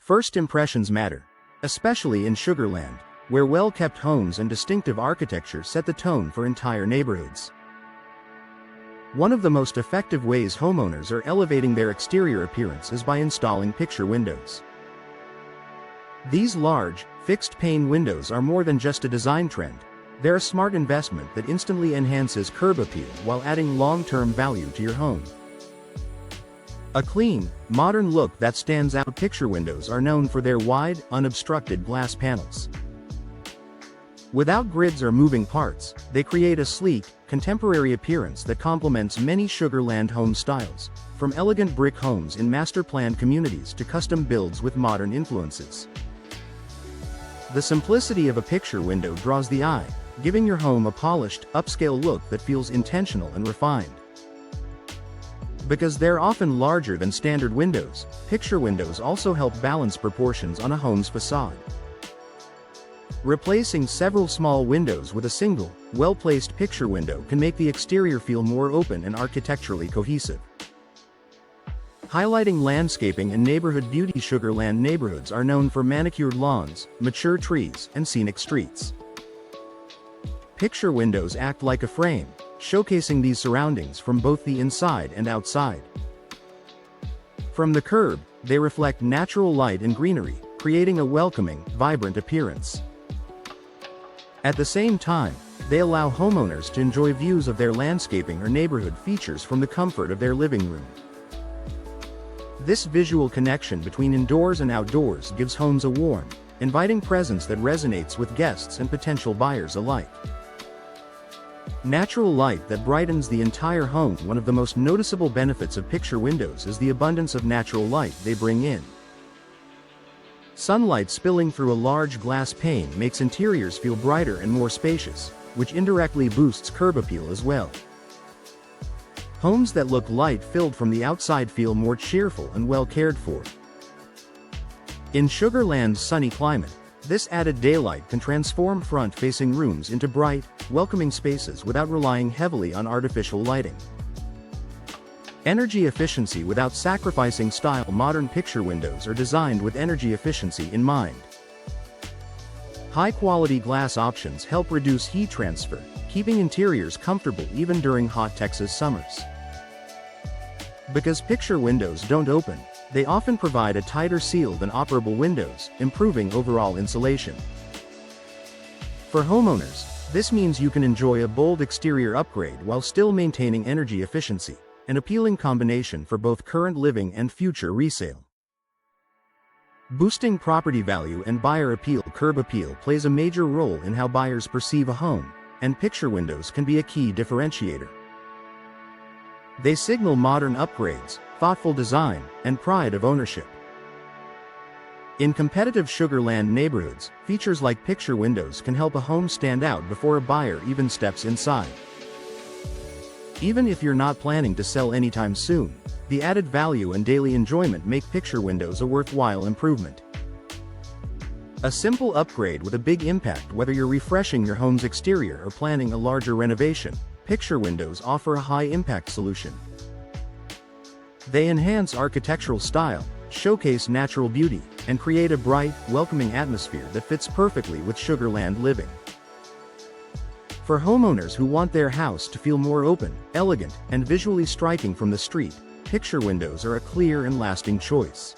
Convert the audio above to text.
First impressions matter, especially in Sugarland, where well-kept homes and distinctive architecture set the tone for entire neighborhoods. One of the most effective ways homeowners are elevating their exterior appearance is by installing picture windows. These large, fixed-pane windows are more than just a design trend. They're a smart investment that instantly enhances curb appeal while adding long-term value to your home. A clean, modern look that stands out. Picture windows are known for their wide, unobstructed glass panels. Without grids or moving parts, they create a sleek, contemporary appearance that complements many Sugarland home styles, from elegant brick homes in master-planned communities to custom builds with modern influences. The simplicity of a picture window draws the eye, giving your home a polished, upscale look that feels intentional and refined. Because they're often larger than standard windows, picture windows also help balance proportions on a home's facade. Replacing several small windows with a single, well-placed picture window can make the exterior feel more open and architecturally cohesive. Highlighting landscaping and neighborhood beauty. Sugarland neighborhoods are known for manicured lawns, mature trees, and scenic streets. Picture windows act like a frame, showcasing these surroundings from both the inside and outside. From the curb, they reflect natural light and greenery, creating a welcoming, vibrant appearance. At the same time, they allow homeowners to enjoy views of their landscaping or neighborhood features from the comfort of their living room. This visual connection between indoors and outdoors gives homes a warm, inviting presence that resonates with guests and potential buyers alike. Natural light that brightens the entire home. One of the most noticeable benefits of picture windows is the abundance of natural light they bring in. Sunlight spilling through a large glass pane makes interiors feel brighter and more spacious, which indirectly boosts curb appeal as well. Homes that look light-filled from the outside feel more cheerful and well cared for. In Sugarland's sunny climate, this added daylight can transform front-facing rooms into bright, welcoming spaces without relying heavily on artificial lighting. Energy efficiency without sacrificing style. Modern picture windows are designed with energy efficiency in mind. High-quality glass options help reduce heat transfer, keeping interiors comfortable even during hot Texas summers. Because picture windows don't open, they often provide a tighter seal than operable windows, improving overall insulation. For homeowners, this means you can enjoy a bold exterior upgrade while still maintaining energy efficiency, an appealing combination for both current living and future resale. Boosting property value and buyer appeal. Curb appeal plays a major role in how buyers perceive a home, and picture windows can be a key differentiator. They signal modern upgrades, thoughtful design, and pride of ownership. In competitive Sugarland neighborhoods, features like picture windows can help a home stand out before a buyer even steps inside. Even if you're not planning to sell anytime soon, the added value and daily enjoyment make picture windows a worthwhile improvement. A simple upgrade with a big impact. Whether you're refreshing your home's exterior or planning a larger renovation, picture windows offer a high-impact solution. They enhance architectural style, showcase natural beauty, and create a bright, welcoming atmosphere that fits perfectly with Sugarland living. For homeowners who want their house to feel more open, elegant, and visually striking from the street, picture windows are a clear and lasting choice.